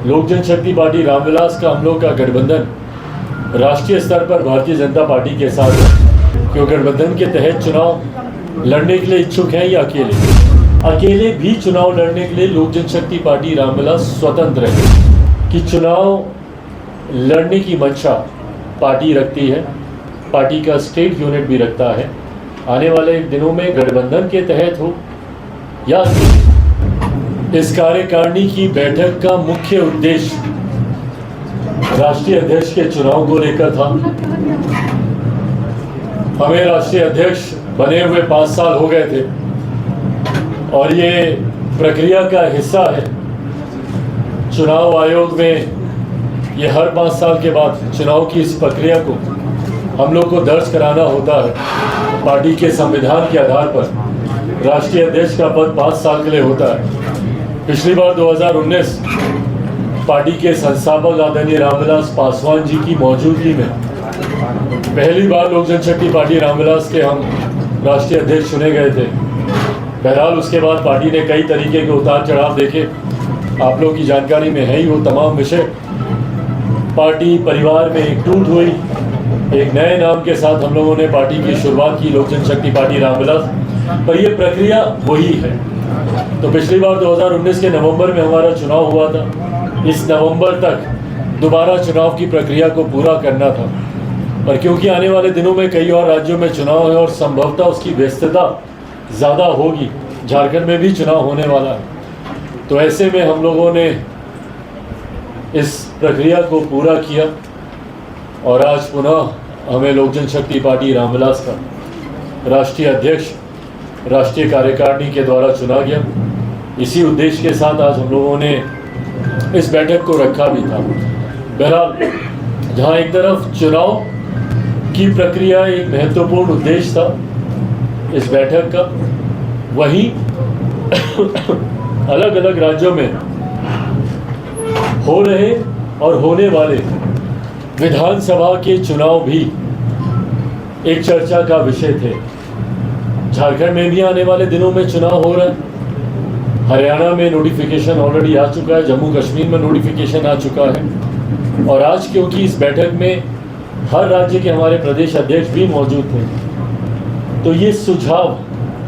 लोक जनशक्ति पार्टी रामविलास का हम लोग का गठबंधन राष्ट्रीय स्तर पर भारतीय जनता पार्टी के साथ है। क्यों गठबंधन के तहत चुनाव लड़ने के लिए इच्छुक हैं या अकेले भी चुनाव लड़ने के लिए लोक जनशक्ति पार्टी रामविलास स्वतंत्र है कि चुनाव लड़ने की मंशा पार्टी रखती है। पार्टी का स्टेट यूनिट भी रखता है। आने वाले दिनों में गठबंधन के तहत हो या इस कार्यकारिणी की बैठक का मुख्य उद्देश्य राष्ट्रीय अध्यक्ष के चुनाव को लेकर था। हमें राष्ट्रीय अध्यक्ष बने हुए 5 साल हो गए थे और ये प्रक्रिया का हिस्सा है। चुनाव आयोग में ये हर 5 साल के बाद चुनाव की इस प्रक्रिया को हम लोग को दर्ज कराना होता है। पार्टी के संविधान के आधार पर राष्ट्रीय अध्यक्ष का पद 5 साल के लिए होता है। पिछली बार 2019 पार्टी के संस्थापक आदरणीय रामविलास पासवान जी की मौजूदगी में पहली बार लोक जनशक्ति पार्टी रामविलास के हम राष्ट्रीय अध्यक्ष चुने गए थे। बहरहाल उसके बाद पार्टी ने कई तरीके के उतार चढ़ाव देखे। आप लोग की जानकारी में है ही वो तमाम विषय। पार्टी परिवार में एक टूट हुई। एक नए नाम के साथ हम लोगों ने पार्टी की शुरुआत की, लोक जनशक्ति पार्टी रामविलास। पर ये प्रक्रिया वही है। तो पिछली बार 2019 के नवंबर में हमारा चुनाव हुआ था। इस नवंबर तक दोबारा चुनाव की प्रक्रिया को पूरा करना था। पर क्योंकि आने वाले दिनों में कई और राज्यों में चुनाव है और संभवतः उसकी व्यस्तता ज़्यादा होगी, झारखंड में भी चुनाव होने वाला है, तो ऐसे में हम लोगों ने इस प्रक्रिया को पूरा किया और आज पुनः हमें लोक जनशक्ति पार्टी रामविलास का राष्ट्रीय अध्यक्ष राष्ट्रीय कार्यकारिणी के द्वारा चुना गया। इसी उद्देश्य के साथ आज हम लोगों ने इस बैठक को रखा भी था। बहरहाल जहाँ एक तरफ चुनाव की प्रक्रिया एक महत्वपूर्ण उद्देश्य था इस बैठक का, वहीं अलग अलग राज्यों में हो रहे और होने वाले विधानसभा के चुनाव भी एक चर्चा का विषय थे। झारखंड में भी आने वाले दिनों में चुनाव हो रहा है। हरियाणा में नोटिफिकेशन ऑलरेडी आ चुका है, जम्मू कश्मीर में नोटिफिकेशन आ चुका है। और आज क्योंकि इस बैठक में हर राज्य के हमारे प्रदेश अध्यक्ष भी मौजूद थे, तो ये सुझाव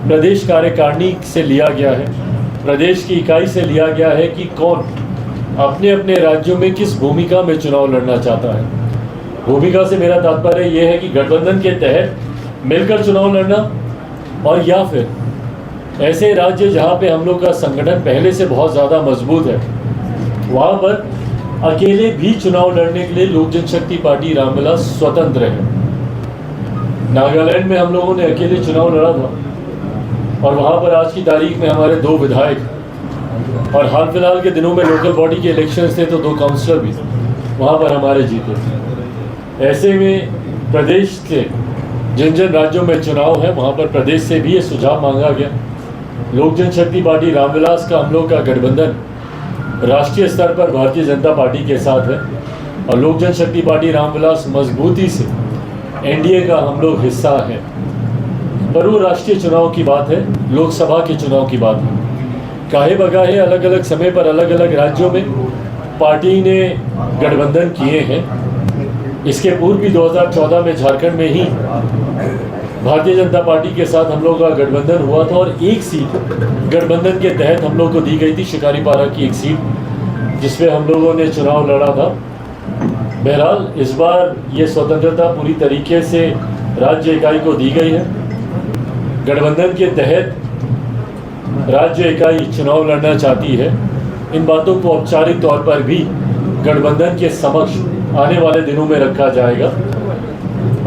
प्रदेश कार्यकारिणी से लिया गया है, प्रदेश की इकाई से लिया गया है कि कौन अपने अपने राज्यों में किस भूमिका में चुनाव लड़ना चाहता है। भूमिका से मेरा तात्पर्य ये है कि गठबंधन के तहत मिलकर चुनाव लड़ना, और या फिर ऐसे राज्य जहाँ पे हम लोग का संगठन पहले से बहुत ज़्यादा मजबूत है, वहाँ पर अकेले भी चुनाव लड़ने के लिए लोक जनशक्ति पार्टी रामविलास स्वतंत्र है। नागालैंड में हम लोगों ने अकेले चुनाव लड़ा था और वहाँ पर आज की तारीख में हमारे 2 विधायक, और हाल फिलहाल के दिनों में लोकल बॉडी के इलेक्शंस थे तो 2 काउंसलर भी वहाँ पर हमारे जीते। ऐसे में प्रदेश से जिन जिन राज्यों में चुनाव है वहाँ पर प्रदेश से भी ये सुझाव मांगा गया। लोक जनशक्ति पार्टी रामविलास का हम लोग का गठबंधन राष्ट्रीय स्तर पर भारतीय जनता पार्टी के साथ है और लोक जनशक्ति पार्टी रामविलास मजबूती से एनडीए का हम लोग हिस्सा है। पर वो राष्ट्रीय चुनाव की बात है, लोकसभा के चुनाव की बात है। काहे बगाहे अलग अलग समय पर अलग अलग राज्यों में पार्टी ने गठबंधन किए हैं। इसके पूर्व भी 2014 में झारखंड में ही भारतीय जनता पार्टी के साथ हम लोग का गठबंधन हुआ था और एक सीट गठबंधन के तहत हम लोग को दी गई थी, शिकारीपारा की एक सीट, जिसपे हम लोगों ने चुनाव लड़ा था। बहरहाल इस बार ये स्वतंत्रता पूरी तरीके से राज्य इकाई को दी गई है। गठबंधन के तहत राज्य इकाई चुनाव लड़ना चाहती है। इन बातों को औपचारिक तौर पर भी गठबंधन के समक्ष आने वाले दिनों में रखा जाएगा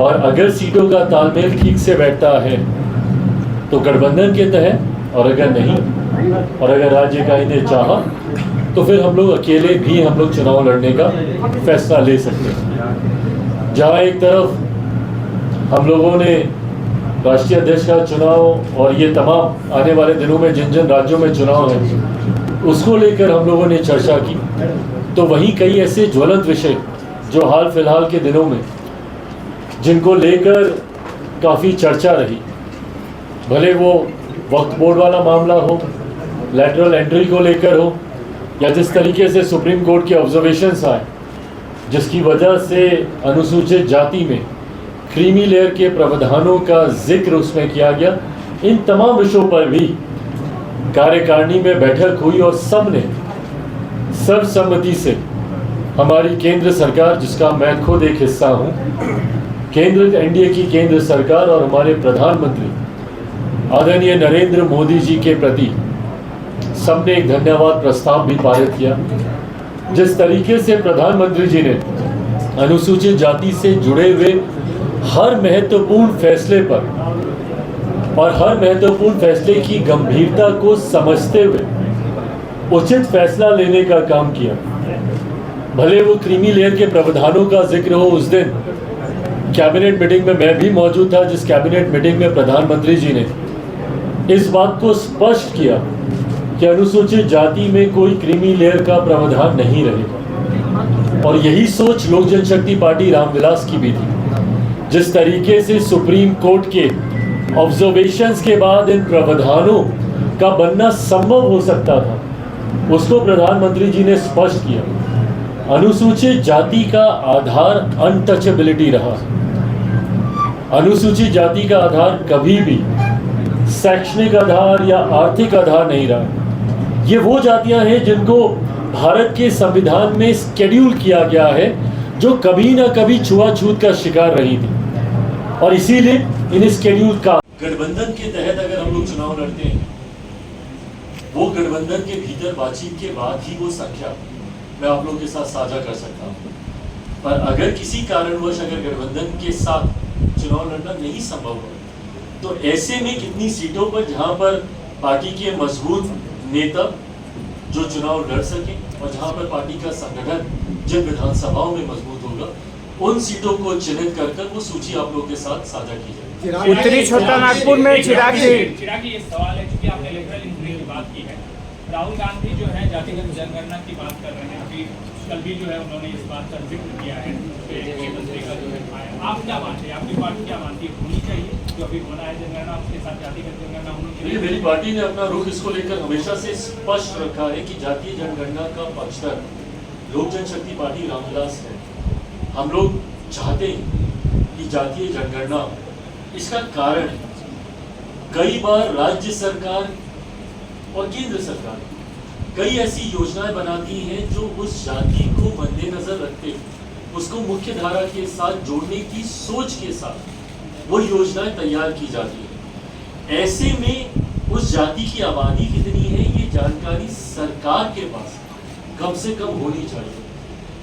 और अगर सीटों का तालमेल ठीक से बैठता है तो गठबंधन के तहत, और अगर नहीं और अगर राज्य इकाई ने चाहा तो फिर हम लोग अकेले भी हम लोग चुनाव लड़ने का फैसला ले सकते हैं। जहाँ एक तरफ हम लोगों ने राष्ट्रीय अध्यक्ष का चुनाव और ये तमाम आने वाले दिनों में जिन जिन राज्यों में चुनाव है उसको लेकर हम लोगों ने चर्चा की, तो वहीं कई ऐसे ज्वलंत विषय जो हाल फिलहाल के दिनों में जिनको लेकर काफ़ी चर्चा रही, भले वो वक्फ बोर्ड वाला मामला हो, लैटरल एंट्री को लेकर हो, या जिस तरीके से सुप्रीम कोर्ट के ऑब्जर्वेशंस आए, जिसकी वजह से अनुसूचित जाति में क्रीमी लेयर के प्रावधानों का जिक्र उसमें किया गया, इन तमाम विषयों पर भी कार्यकारिणी में बैठक हुई और सबने सर्वसम्मति से हमारी केंद्र सरकार, जिसका मैं खुद एक हिस्सा हूं, केंद्र एनडीए की केंद्र सरकार और हमारे प्रधानमंत्री आदरणीय नरेंद्र मोदी जी के प्रति सबने एक धन्यवाद प्रस्ताव भी पारित किया। जिस तरीके से प्रधानमंत्री जी ने अनुसूचित जाति से जुड़े हुए हर महत्वपूर्ण फैसले पर और हर महत्वपूर्ण फैसले की गंभीरता को समझते हुए उचित फैसला लेने का काम किया। भले वो क्रीमी लेयर के प्रावधानों का जिक्र हो, उस दिन कैबिनेट मीटिंग में मैं भी मौजूद था, जिस कैबिनेट मीटिंग में प्रधानमंत्री जी ने इस बात को स्पष्ट किया कि अनुसूचित जाति में कोई क्रीमी लेयर का प्रावधान नहीं रहेगा। और यही सोच लोक जनशक्ति पार्टी रामविलास की भी थी। जिस तरीके से सुप्रीम कोर्ट के ऑब्जर्वेशंस के बाद इन प्रावधानों का बनना संभव हो सकता था, उसको प्रधानमंत्री जी ने स्पष्ट किया। अनुसूचित जाति का आधार अनटचेबिलिटी रहा। अनुसूचित जाति का आधार कभी भी शैक्षणिक आधार या आर्थिक आधार नहीं रहा। ये वो जातियां हैं जिनको भारत के संविधान में शेड्यूल किया गया है, जो कभी ना कभी छुआछूत का शिकार रही थी। और इसीलिए इन शेड्यूल का गठबंधन के तहत अगर हम लोग चुनाव लड़ते हैं, वो गठबंधन के भीतर बातचीत के बाद ही वो संख्या मैं आप लोगों के साथ साझा कर सकता हूँ। पर अगर किसी कारणवश अगर गठबंधन के साथ चुनाव लड़ना नहीं संभव हो, तो ऐसे में कितनी सीटों पर जहां पर पार्टी के मजबूत नेता जो चुनाव लड़ सके और जहां पर पार्टी का संगठन जिन विधानसभाओं में मजबूत होगा, उन सीटों को चिन्हित कर वो सूची आप लोगों के साथ साझा की जाए। उत्तरी छोटा नागपुर में चिराग जी, ये सवाल है क्योंकि आपने इलेक्टोरल इंजीनियरिंग की बात की है। राहुल गांधी जो है जातिगत जनगणना की बात कर रहे हैं। अभी कल भी जो है उन्होंने इस बात का जिक्र किया है, मुख्यमंत्री का जो है। आप क्या मानते हैं, आपकी पार्टी क्या मानती है, होनी चाहिए जो अभी होना है जनगणना, उसके साथ जातिगत जनगणना होनी चाहिए? मेरी पार्टी ने अपना रुख इसको लेकर हमेशा से स्पष्ट रखा है कि जातीय जनगणना का पक्षधर लोक जनशक्ति पार्टी रामविलास है। हम लोग चाहते हैं कि जातीय जनगणना, इसका कारण कई बार राज्य सरकार और केंद्र सरकार कई ऐसी योजनाएं बनाती हैं जो उस जाति को मद्देनजर रखते उसको मुख्य धारा के साथ जोड़ने की सोच के साथ वो योजनाएं तैयार की जाती है। ऐसे में उस जाति की आबादी कितनी है, ये जानकारी सरकार के पास कम से कम होनी चाहिए,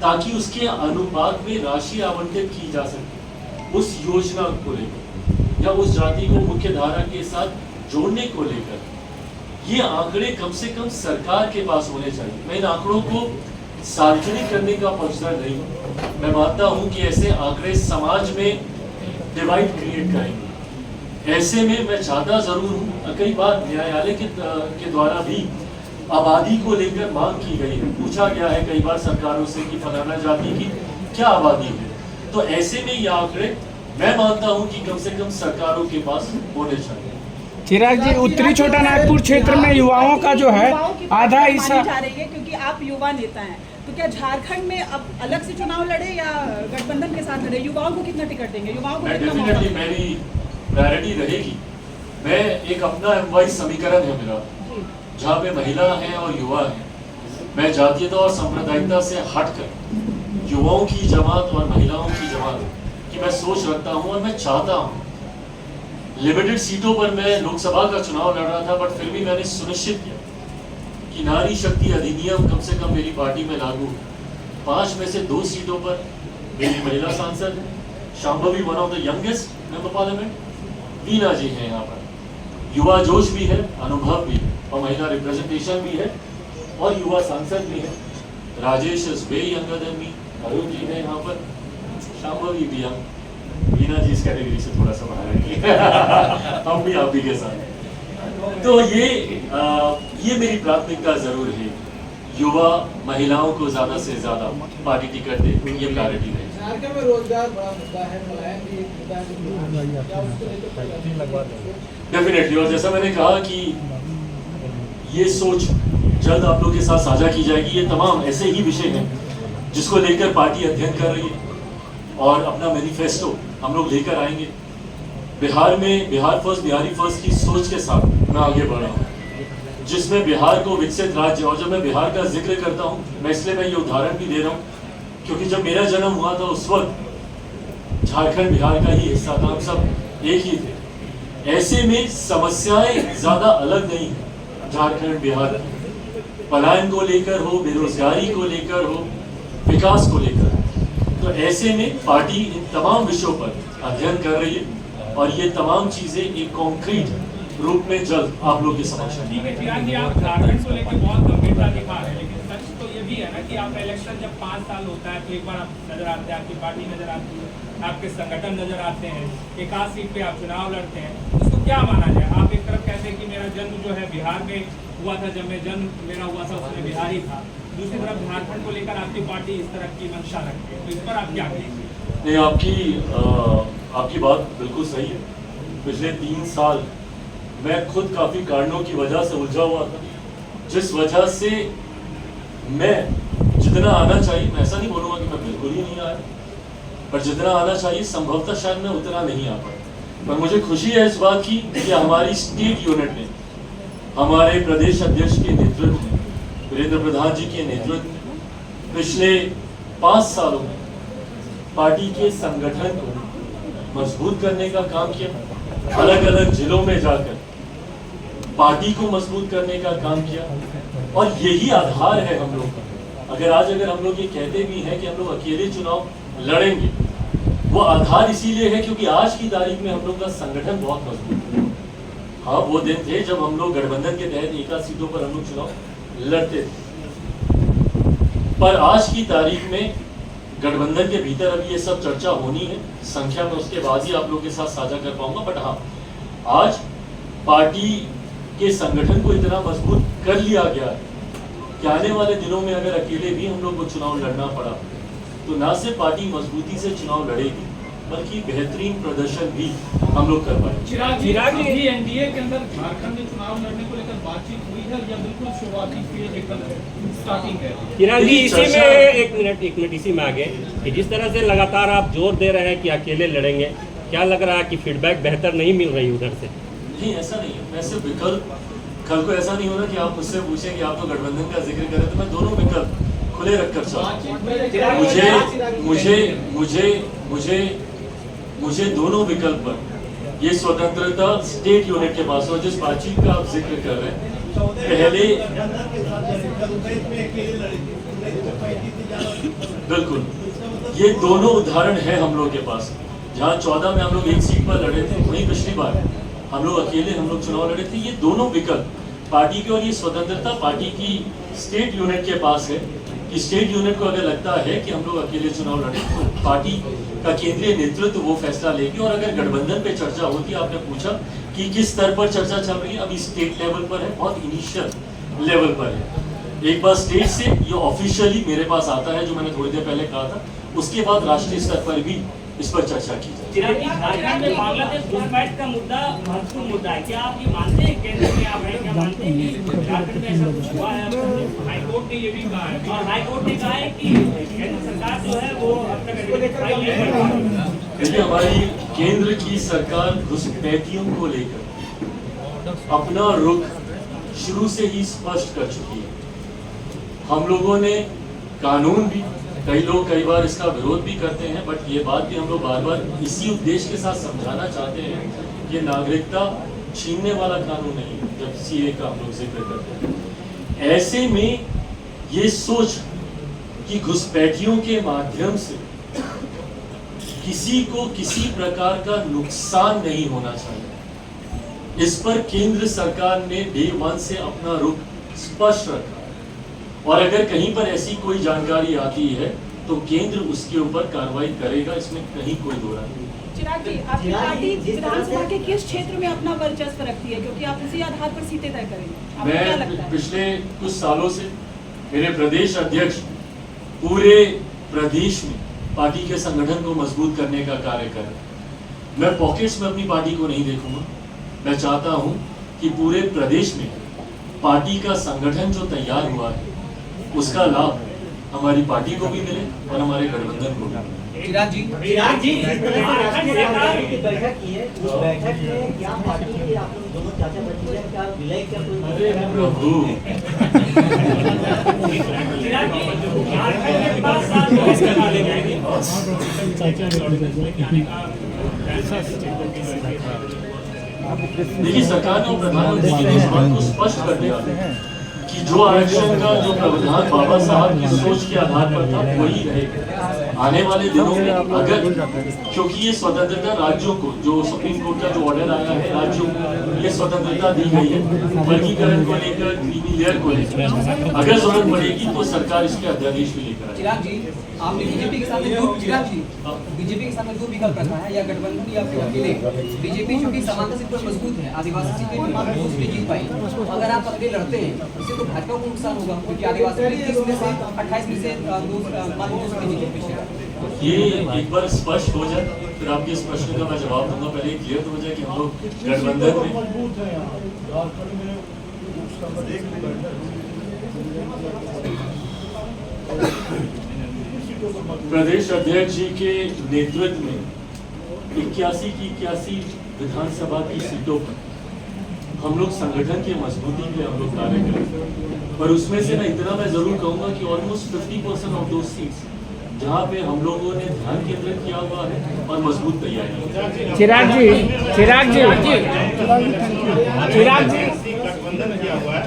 ताकि उसके अनुपात में राशि आवंटित की जा सके उस योजना को लेकर या उस जाति को मुख्य धारा के साथ जोड़ने को लेकर। ये आंकड़े कम से कम सरकार के पास होने चाहिए। मैं इन आंकड़ों को सार्वजनिक करने का पक्षधर नहीं हूँ। मैं मानता हूँ कि ऐसे आंकड़े समाज में डिवाइड क्रिएट करेंगे। ऐसे में मैं चाहता जरूर हूँ, कई बार न्यायालय के द्वारा भी आबादी को लेकर मांग की गई है, पूछा गया है कई बार सरकारों से कि फलाना जाति की क्या आबादी है। तो ऐसे में ये आंकड़े मैं मानता हूँ कि कम से कम सरकारों के पास होने चाहिए। चिराग जी, उत्तरी छोटा नागपुर क्षेत्र में युवाओं का जो है आधा हिस्सा जा रही है, क्योंकि आप युवा नेता हैं, तो क्या झारखंड में अब अलग से चुनाव लड़े या गठबंधन के साथ लड़े? युवाओं को कितना टिकट देंगे? युवाओं को कितना मौका? मेरी प्रायोरिटी रहेगी। मैं एक अपना एमवाई समीकरण है मेरा, जहाँ पे महिला है और युवा है। मैं जातीयता और सांप्रदायिकता से हटकर युवाओं की जमात और महिलाओं की जमात की मैं सोच रखता हूँ और मैं चाहता हूँ। लिमिटेड सीटों पर मैं लोकसभा का चुनाव लड़ रहा था, बट फिर भी मैंने सुनिश्चित किया कि नारी शक्ति अधिनियम कम से कम मेरी पार्टी में लागू। 5 में से 2 सीटों पर मेरी महिला सांसद है, Shambhavi one of the youngest member parliament, Veena ji हैं यहाँ पर। युवा जोश भी है, अनुभव भी है और महिला रिप्रेजेंटेशन भी है और युवा सांसद भी है। Rajesh is way younger than me, Arun ji है यहाँ पर, शांभवी भी हम, वीना जी इस कैटेगरी से थोड़ा सा बाहर है हम भी आप भी के साथ। तो ये मेरी प्राथमिकता जरूर है, युवा महिलाओं को ज्यादा से ज्यादा पार्टी टिकट दे, ये प्रायोरिटी है। झारखंड में रोजगार बड़ा मुद्दा है, पलायन भी एक मुद्दा है। डेफिनेटली, और जैसा मैंने कहा कि ये सोच जल्द आप लोग के साथ साझा की जाएगी। ये तमाम ऐसे ही विषय हैं जिसको लेकर पार्टी अध्ययन कर रही है और अपना मैनिफेस्टो हम लोग लेकर आएंगे। बिहार में बिहार फर्स्ट, बिहारी फर्स्ट की सोच के साथ मैं आगे बढ़ रहा हूँ, जिसमें बिहार को विकसित राज्य, और जब मैं बिहार का जिक्र करता हूँ मैं इसलिए मैं ये उदाहरण भी दे रहा हूँ क्योंकि जब मेरा जन्म हुआ था उस वक्त झारखंड बिहार का ही हिस्सा था, हम सब एक ही थे। ऐसे में समस्याएं ज्यादा अलग नहीं है झारखंड बिहार की, पलायन को लेकर हो, बेरोजगारी को लेकर हो, विकास को लेकर। तो ऐसे में पार्टी इन तमाम विषयों पर अध्ययन कर रही है और ये तमाम चीजें एक कॉन्क्रीट रूप में जल्द आप लोग के समक्ष ठीक है चिराग जी, आप झारखंड को लेकर बहुत गंभीरता दिखा रहे हैं, लेकिन सच तो ये भी है ना कि आप इलेक्शन जब 5 साल होता है तो एक बार आप नजर आते हैं, आपकी पार्टी नजर आती है, आपके संगठन नजर आते हैं, एक आध सीट पे आप चुनाव लड़ते हैं। उसको क्या माना जाए? आप एक तरफ कहते हैं कि मेरा जन्म जो है बिहार में हुआ था, जब मैं जन्म मेरा हुआ था उसमें बिहार ही था, दूसरी तरफ झारखंड को लेकर आपकी पार्टी इस तरह की मंशा रखती है, तो इस पर आप क्या कहेंगे? नहीं, आपकी बात बिल्कुल सही है। पिछले 3 साल मैं खुद काफी कारणों की वजह से उलझा हुआ था, जिस वजह से मैं जितना आना चाहिए, मैं ऐसा नहीं बोलूँगा कि मैं बिल्कुल ही नहीं आया, पर जितना आना चाहिए संभवतः शायद मैं उतना नहीं आ पाया। पर मुझे खुशी है इस बात की कि हमारी स्टेट यूनिट ने, हमारे प्रदेश अध्यक्ष के नेतृत्व में, वीरेंद्र प्रधान जी के नेतृत्व में पिछले 5 सालों में पार्टी के संगठन को मजबूत करने का काम किया, अलग अलग जिलों में जाकर पार्टी को मजबूत करने का काम किया, और यही आधार है हम लोग का। अगर हम लोग ये कहते भी हैं कि हम लोग अकेले चुनाव लड़ेंगे, वो आधार इसीलिए है क्योंकि आज की तारीख में हम लोग का संगठन बहुत मजबूत है। हाँ, वो दिन थे जब हम लोग गठबंधन के तहत एकाध सीटों पर हम लोग चुनाव लड़ते थे, पर आज की तारीख में गठबंधन के भीतर अभी ये सब चर्चा होनी है, संख्या में उसके बाद ही आप लोग के साथ साझा कर पाऊंगा। बट हाँ, आज पार्टी के संगठन को इतना मजबूत कर लिया गया है कि आने वाले दिनों में अगर अकेले भी हम लोग को चुनाव लड़ना पड़ा तो ना सिर्फ पार्टी मजबूती से चुनाव लड़ेगी बल्कि बेहतरीन प्रदर्शन भी हम लोग कर पाएंगे। चिराग जी, एनडीए के अंदर झारखंड में चुनाव लड़ने को लेकर बातचीत हुई है या बिल्कुल शुरुआती फेज एकदम स्टार्टिंग है? चिराग जी, इसी में एक मिनट इसी में आगे कि जिस तरह से लगातार आप जोर दे रहे हैं कि अकेले लड़ेंगे, क्या लग रहा है कि फीडबैक बेहतर नहीं मिल रही उधर से? नहीं, ऐसा नहीं है। मैं सिर्फ विकल्प, कल को ऐसा नहीं होना कि आप मुझसे पूछें कि आप तो गठबंधन का जिक्र करें, तो मैं दोनों विकल्प खुले रखकर चलूं। मुझे दोनों विकल्प पर ये स्वतंत्रता स्टेट यूनिट के पास हो। जिस बातचीत का आप जिक्र कर रहे हैं, पहले बिल्कुल ये दोनों उदाहरण है हम लोग के पास। जहाँ 14 में हम लोग एक सीट पर लड़े थे, वहीं पिछली बार हम लोग अकेले चुनाव लड़े थे। ये दोनों विकल्प पार्टी की, और ये स्वतंत्रता पार्टी की स्टेट यूनिट के पास है कि स्टेट यूनिट को अगर लगता है कि हम लोग अकेले चुनाव लड़े तो पार्टी का केंद्रीय नेतृत्व वो फैसला लेगी। और अगर गठबंधन पे चर्चा होती है, आपने पूछा कि किस स्तर पर चर्चा चल रही है, अभी स्टेट लेवल पर है, बहुत इनिशियल लेवल पर है। एक बार स्टेट से ये ऑफिशियली मेरे पास आता है, जो मैंने थोड़ी देर पहले कहा था, उसके बाद राष्ट्रीय स्तर पर भी इस पर चर्चा की जाए। चिराग जी, झारखंड में बांग्लादेश घुसपैठ का मुद्दा महत्वपूर्ण मुद्दा है, क्या आप ये मानते हैं, केंद्र में आप हैं, क्या मानते हैं कि झारखंड में ऐसा कुछ हुआ है? हाईकोर्ट ने ये भी कहा है, और हाईकोर्ट ने कहा है कि केंद्र सरकार जो है वो अब तक आइडेंटिफाई नहीं कर पाई। देखिए, हमारी केंद्र की सरकार घुसपैठियों को लेकर अपना रुख शुरू से ही स्पष्ट कर चुकी है। हम लोगों ने कानून भी, कई लोग कई बार इसका विरोध भी करते हैं, बट ये बात भी हम लोग बार बार इसी उद्देश्य के साथ समझाना चाहते हैं कि नागरिकता छीनने वाला कानून नहीं है। जब सीए का हम लोग जिक्र करते हैं, ऐसे में ये सोच कि घुसपैठियों के माध्यम से किसी को किसी प्रकार का नुकसान नहीं होना चाहिए, इस पर केंद्र सरकार ने डे 1 से अपना रुख स्पष्ट रखा। और अगर कहीं पर ऐसी कोई जानकारी आती है तो केंद्र उसके ऊपर कार्रवाई करेगा, इसमें कहीं कोई दो राय नहीं। चिराग जी, आपकी पार्टी विधानसभा के किस क्षेत्र में अपना वर्चस्व रखती है, क्योंकि आप उसी आधार पर सीटें तय करेंगे? आपको क्या लगता है? पिछले कुछ सालों से मेरे प्रदेश अध्यक्ष पूरे प्रदेश में पार्टी के संगठन को मजबूत करने का कार्य कर रहे हैं। मैं पॉकेट्स में अपनी पार्टी को नहीं देखूंगा। मैं चाहता हूं कि पूरे प्रदेश में पार्टी का संगठन जो तैयार हुआ है उसका लाभ हमारी पार्टी को भी मिले और हमारे गठबंधन को भी मिले। चिराग जी बैठक की है, उस बैठक में क्या पार्टी के आप लोग दोनों चाचा बच्चे क्या विलय क्या अरे प्रभु देखिए, सरकार ने और प्रधानमंत्री जी ने इस बात को स्पष्ट कर दिया कि जो आरक्षण का जो प्रावधान बाबा साहब की सोच के आधार पर था वही रहेगा आने वाले दिनों में। अगर क्योंकि ये स्वतंत्रता राज्यों को, जो सुप्रीम कोर्ट का जो ऑर्डर आया है, राज्यों को ये स्वतंत्रता दी गई है वर्गीकरण को लेकर, क्रीमी लेयर को लेकर, अगर जरूरत पड़ेगी तो सरकार इसके अध्यादेश भी लेकर आएगी। चिराग जी, आपने बीजेपी के सामने दो विकल्प रखा है, या गठबंधन या फिर अकेले। बीजेपी चूंकि समानता सीट पर मजबूत है, आदिवासी सीट पर मात्र 2 सीटें जीत पाई। अगर आप अकेले लड़ते हैं इससे तो भाजपा को नुकसान होगा, क्योंकि आदिवासी 30 में से 28 में से 2 सीटें जीत पिछले। ये एक बार स्पष्ट हो जाए फिर आपके इस प्रश्न का मैं जवाब दूंगा। पहले क्लियर तो हो जाए कि हम लोग गठबंधन में प्रदेश अध्यक्ष जी के नेतृत्व में 81 की 81 विधानसभा की सीटों पर हम लोग संगठन की मजबूती के लिए हम लोग कार्य करें। पर उसमें से मैं इतना मैं जरूर कहूंगा कि ऑलमोस्ट 50% ऑफ दो सीट्स जहां पे हम लोगों ने ध्यान केंद्रित किया हुआ है और मजबूत तैयारी। चिराग जी गठबंधन किया हुआ है।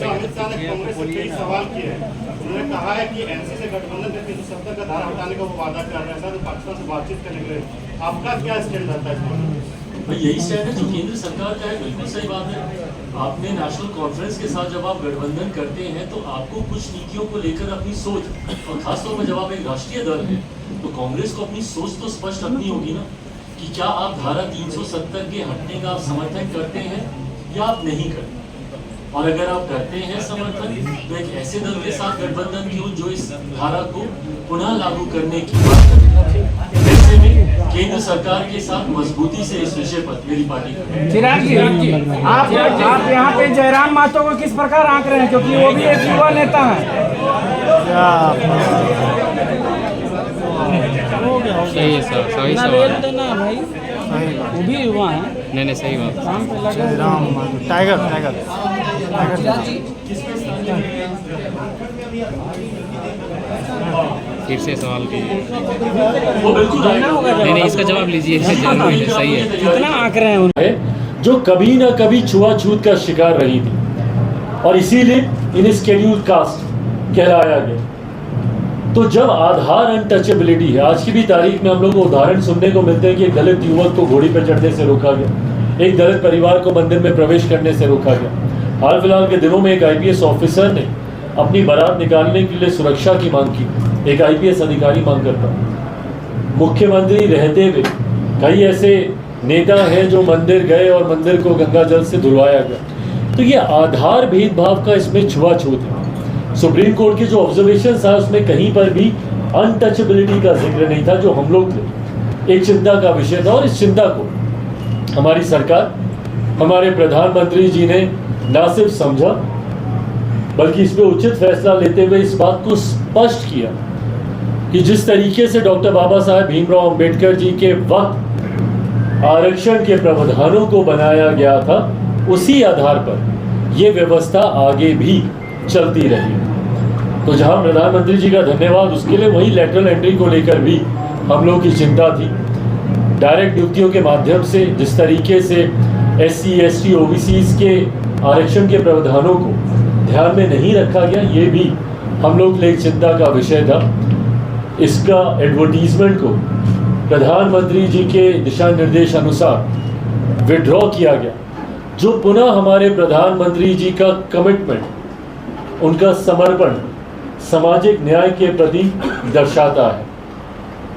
अमित शाह ने कांग्रेस से कई सवाल किए हैं। उन्होंने कहा है कि एनसी से गठबंधन करके जो 70 का धारा हटाने का वो वादा कर रहे हैं, पाकिस्तान से बातचीत करने के लिए आपका क्या स्टैंड रहता है? भाई यही स्टैंड है जो केंद्र सरकार का है, बिल्कुल सही बात है। आपने नेशनल कॉन्फ्रेंस के साथ जब आप गठबंधन करते हैं तो आपको कुछ नीतियों को लेकर अपनी सोच, और खासतौर पर जब आप एक राष्ट्रीय दल है तो कांग्रेस को अपनी सोच तो स्पष्ट रखनी होगी ना कि क्या आप धारा 370 के हटने का आप समर्थन करते हैं या आप नहीं करते। और अगर आप करते हैं समर्थन तो एक ऐसे दल के साथ गठबंधन क्यों जो इस धारा को पुनः लागू करने की बात करें। ऐसे में केंद्र सरकार के साथ मजबूती से इस विषय पर मेरी पार्टी का। चिराग जी, आप यहाँ पे जयराम महतो को किस प्रकार आंक रहे हैं, क्योंकि वो भी एक युवा नेता है। सही है सर, सही सवाल है भाई, वो भी युवा है। नहीं सही बात। काम पे लगे टाइगर फिर से सवाल कीजिए। वो बिल्कुल नहीं इसका जवाब लीजिए, सही है। कितना आंक रहे हैं उन्हें, जो कभी ना कभी छुआछूत का शिकार रही थी और इसीलिए इन शेड्यूल कास्ट कहलाया गया। तो जब आधार अनटचेबिलिटी है, आज की भी तारीख में हम लोग को उदाहरण सुनने को मिलते हैं कि एक दलित युवक को घोड़ी पर चढ़ने से रोका गया, एक दलित परिवार को मंदिर में प्रवेश करने से रोका गया। हाल फिलहाल के दिनों में एक IPS ऑफिसर ने अपनी बारात निकालने के लिए सुरक्षा की मांग की। एक IPS अधिकारी मांग करता, मुख्यमंत्री रहते हुए कई ऐसे नेता हैं जो मंदिर गए और मंदिर को गंगा जल से धुलवाया गया। तो ये आधार भेदभाव का इसमें छुआछूत है। सुप्रीम कोर्ट के जो ऑब्जर्वेशन था उसमें कहीं पर भी अनटचेबिलिटी का जिक्र नहीं था, जो हम लोग एक चिंता का विषय था। और इस चिंता को हमारी सरकार, हमारे प्रधानमंत्री जी ने न सिर्फ समझा बल्कि इस पर उचित फैसला लेते हुए इस बात को स्पष्ट किया कि जिस तरीके से डॉक्टर बाबा साहेब भीमराव अंबेडकर जी के वक्त आरक्षण के प्रावधानों को बनाया गया था, उसी आधार पर यह व्यवस्था आगे भी चलती रही। तो जहां प्रधानमंत्री जी का धन्यवाद उसके लिए, वहीं लेटरल एंट्री को लेकर भी हम लोगों की चिंता थी। डायरेक्ट नियुक्तियों के माध्यम से जिस तरीके से SC ST OBCs के आरक्षण के प्रावधानों को ध्यान में नहीं रखा गया, ये भी हम लोग के लिए चिंता का विषय था। इसका एडवर्टीजमेंट को प्रधानमंत्री जी के दिशा निर्देश अनुसार विड्रॉ किया गया, जो पुनः हमारे प्रधानमंत्री जी का कमिटमेंट, उनका समर्पण सामाजिक न्याय के प्रति दर्शाता है।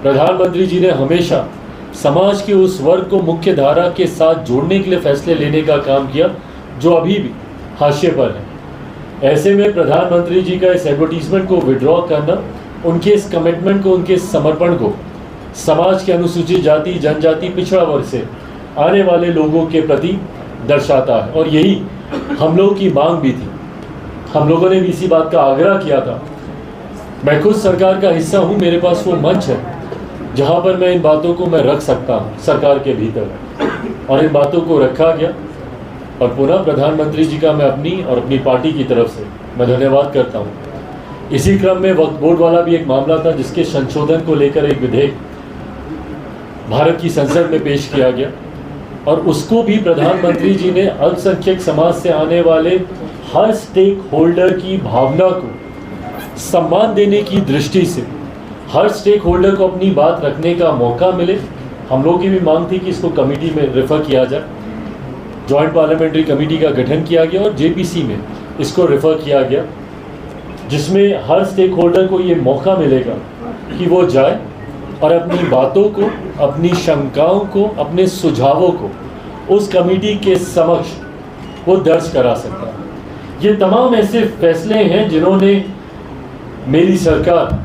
प्रधानमंत्री जी ने हमेशा समाज के उस वर्ग को मुख्य धारा के साथ जोड़ने के लिए फैसले लेने का काम किया जो अभी भी हाशिए पर है। ऐसे में प्रधानमंत्री जी का इस एडवर्टीजमेंट को विड्रॉ करना, उनके इस कमिटमेंट को, उनके समर्पण को समाज के अनुसूचित जाति, जनजाति, पिछड़ा वर्ग से आने वाले लोगों के प्रति दर्शाता है। और यही हम लोगों की मांग भी थी हम लोगों ने भी इसी बात का आग्रह किया था। मैं खुद सरकार का हिस्सा हूँ, मेरे पास वो मंच है जहाँ पर मैं इन बातों को मैं रख सकता हूँ सरकार के भीतर, और इन बातों को रखा गया। और पुनः प्रधानमंत्री जी का मैं अपनी और अपनी पार्टी की तरफ से मैं धन्यवाद करता हूँ। इसी क्रम में वक्फ बोर्ड वाला भी एक मामला था जिसके संशोधन को लेकर एक विधेयक भारत की संसद में पेश किया गया, और उसको भी प्रधानमंत्री जी ने अल्पसंख्यक समाज से आने वाले हर स्टेक होल्डर की भावना को सम्मान देने की दृष्टि से हर स्टेक होल्डर को अपनी बात रखने का मौका मिले। हम लोगों की भी मांग थी कि इसको कमेटी में रेफर किया जाए। जॉइंट पार्लियामेंट्री कमेटी का गठन किया गया और जेपीसी में इसको रेफर किया गया, जिसमें हर स्टेक होल्डर को ये मौका मिलेगा कि वो जाए और अपनी बातों को, अपनी शंकाओं को, अपने सुझावों को उस कमेटी के समक्ष वो दर्ज करा सकता है। ये तमाम ऐसे फैसले हैं जिन्होंने मेरी सरकार,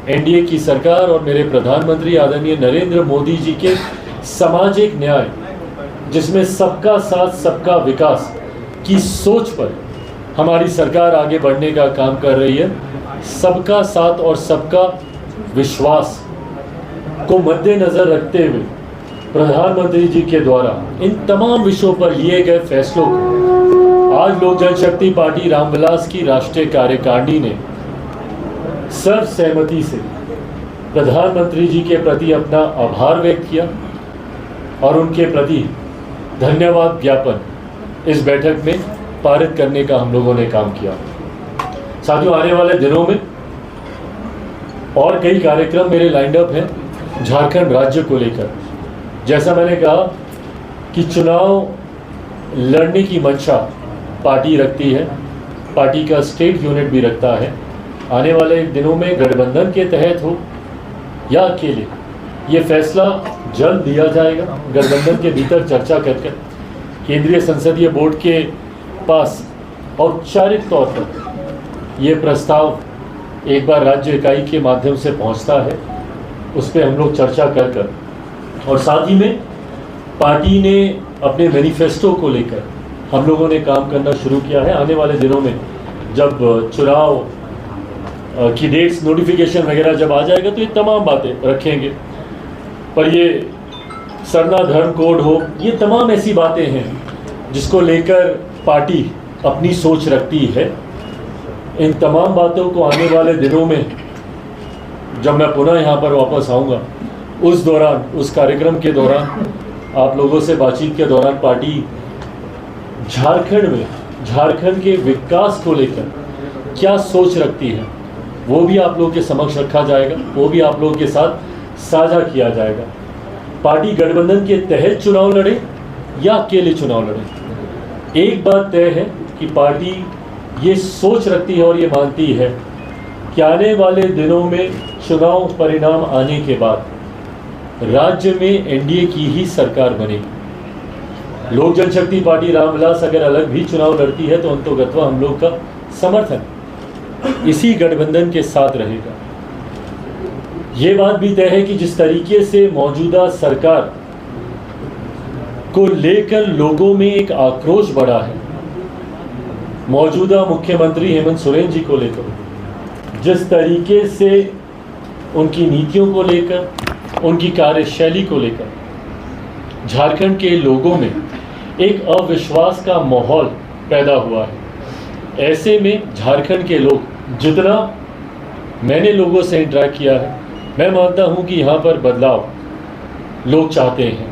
एनडीए की सरकार और मेरे प्रधानमंत्री आदरणीय नरेंद्र मोदी जी के सामाजिक न्याय, जिसमें सबका साथ सबका विकास की सोच पर हमारी सरकार आगे बढ़ने का काम कर रही है। सबका साथ और सबका विश्वास को मद्देनजर रखते हुए प्रधानमंत्री जी के द्वारा इन तमाम विषयों पर लिए गए फैसलों को आज लोक जनशक्ति पार्टी रामविलास की राष्ट्रीय कार्यकारिणी ने सर्वसहमति से प्रधानमंत्री जी के प्रति अपना आभार व्यक्त किया और उनके प्रति धन्यवाद ज्ञापन इस बैठक में पारित करने का हम लोगों ने काम किया। साथियों, आने वाले दिनों में और कई कार्यक्रम मेरे लाइंड अप हैं झारखंड राज्य को लेकर। जैसा मैंने कहा कि चुनाव लड़ने की मंशा पार्टी रखती है, पार्टी का स्टेट यूनिट भी रखता है। आने वाले दिनों में गठबंधन के तहत हो या अकेले, ये फैसला जल्द दिया जाएगा। गठबंधन के भीतर चर्चा कर केंद्रीय संसदीय बोर्ड के पास औपचारिक तौर पर ये प्रस्ताव एक बार राज्य इकाई के माध्यम से पहुंचता है, उस पर हम लोग चर्चा कर और साथ ही में पार्टी ने अपने मैनिफेस्टो को लेकर हम लोगों ने काम करना शुरू किया है। आने वाले दिनों में जब चुनाव की डेट्स नोटिफिकेशन वगैरह जब आ जाएगा तो ये तमाम बातें रखेंगे। पर ये सरना धर्म कोड हो, ये तमाम ऐसी बातें हैं जिसको लेकर पार्टी अपनी सोच रखती है। इन तमाम बातों को आने वाले दिनों में जब मैं पुनः यहाँ पर वापस आऊँगा, उस दौरान, उस कार्यक्रम के दौरान, आप लोगों से बातचीत के दौरान पार्टी झारखंड में झारखंड के विकास को लेकर क्या सोच रखती है वो भी आप लोगों के समक्ष रखा जाएगा, वो भी आप लोगों के साथ साझा किया जाएगा। पार्टी गठबंधन के तहत चुनाव लड़े या अकेले चुनाव लड़े, एक बात तय है कि पार्टी ये सोच रखती है और ये मानती है कि आने वाले दिनों में चुनाव परिणाम आने के बाद राज्य में एनडीए की ही सरकार बनेगी। लोक जनशक्ति पार्टी रामविलास अगर अलग भी चुनाव लड़ती है तो अंतोगत्वा हम लोग का समर्थन इसी गठबंधन के साथ रहेगा। ये बात भी तय है कि जिस तरीके से मौजूदा सरकार को लेकर लोगों में एक आक्रोश बढ़ा है, मौजूदा मुख्यमंत्री हेमंत सोरेन जी को लेकर, जिस तरीके से उनकी नीतियों को लेकर, उनकी कार्यशैली को लेकर झारखंड के लोगों में एक अविश्वास का माहौल पैदा हुआ है। ऐसे में झारखंड के लोग, जितना मैंने लोगों से इंटरेक्ट किया है, मैं मानता हूं कि यहाँ पर बदलाव लोग चाहते हैं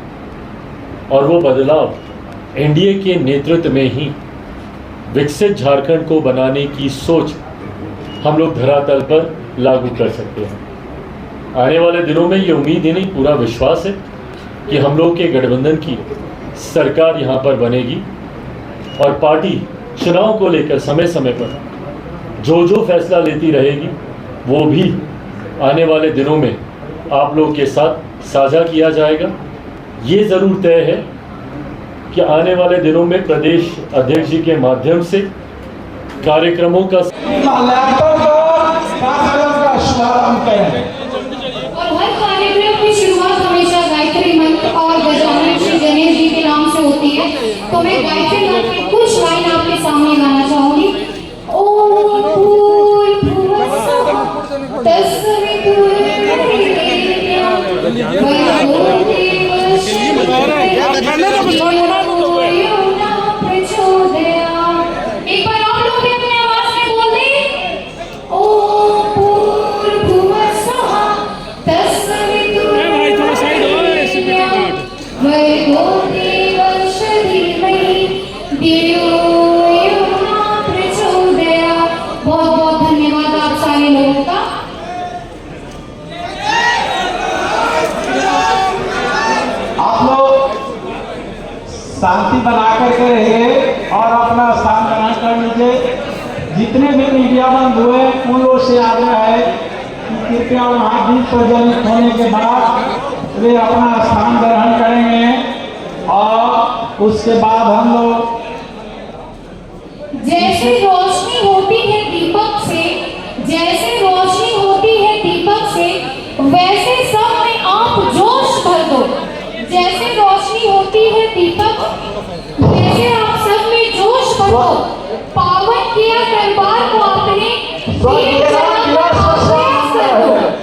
और वो बदलाव एनडीए के नेतृत्व में ही विकसित झारखंड को बनाने की सोच हम लोग धरातल पर लागू कर सकते हैं। आने वाले दिनों में ये उम्मीद ही नहीं, पूरा विश्वास है कि हम लोग के गठबंधन की सरकार यहाँ पर बनेगी और पार्टी चुनाव को लेकर समय समय पर जो फैसला लेती रहेगी वो भी आने वाले दिनों में आप लोग के साथ साझा किया जाएगा। ये ज़रूर तय है कि आने वाले दिनों में प्रदेश अध्यक्ष जी के माध्यम से कार्यक्रमों का और हर कार्यक्रम की शुरुआत हमेशा गायत्री मंत्र और गजानन श्री गणेश जी के नाम से होती है। तो मैं गायत्री मंत्र की कुछ लाइन आपके सामने गाना चाहूंगी। मीडिया बंधु है उन लोगों से आग्रह है कि कृपया वहाँ दीप प्रज्वलित होने के बाद वे अपना स्थान ग्रहण करेंगे और उसके बाद हम लोग जैसे रोशनी होती है दीपक से, जैसे रोशनी होती है दीपक से, वैसे सब में आप जोश भर दो। जैसे रोशनी होती है दीपक, वैसे आप सब में जोश भर दो। पावन किया दरबार को आपने दीप जलाकर आश्रय कर दो।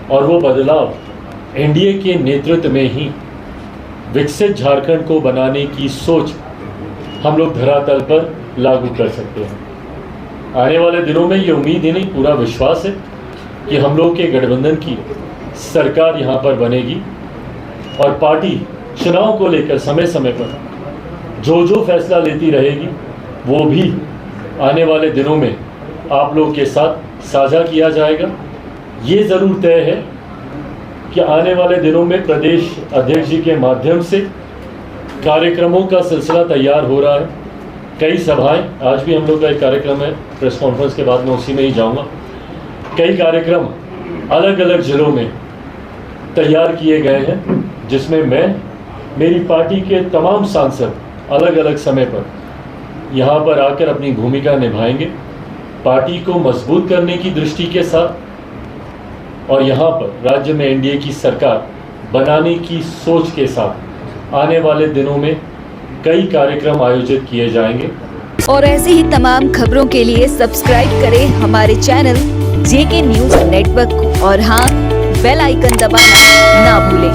और वो बदलाव एनडीए के नेतृत्व में ही विकसित झारखंड को बनाने की सोच हम लोग धरातल पर लागू कर सकते हैं। आने वाले दिनों में ये उम्मीद ही नहीं, पूरा विश्वास है कि हम लोग के गठबंधन की सरकार यहाँ पर बनेगी और पार्टी चुनाव को लेकर समय समय पर जो फैसला लेती रहेगी वो भी आने वाले दिनों में आप लोग के साथ साझा किया जाएगा। ये ज़रूर तय है कि आने वाले दिनों में प्रदेश अध्यक्ष जी के माध्यम से कार्यक्रमों का सिलसिला तैयार हो रहा है। कई सभाएं, आज भी हम लोग का एक कार्यक्रम है, प्रेस कॉन्फ्रेंस के बाद मैं उसी में ही जाऊंगा। कई कार्यक्रम अलग अलग जिलों में तैयार किए गए हैं जिसमें मैं, मेरी पार्टी के तमाम सांसद अलग अलग समय पर यहाँ पर आकर अपनी भूमिका निभाएंगे, पार्टी को मजबूत करने की दृष्टि के साथ और यहाँ पर राज्य में एनडीए की सरकार बनाने की सोच के साथ आने वाले दिनों में कई कार्यक्रम आयोजित किए जाएंगे। और ऐसी ही तमाम खबरों के लिए सब्सक्राइब करें हमारे चैनल जेके न्यूज नेटवर्क को और हाँ, बेल आइकन दबाना ना भूलें।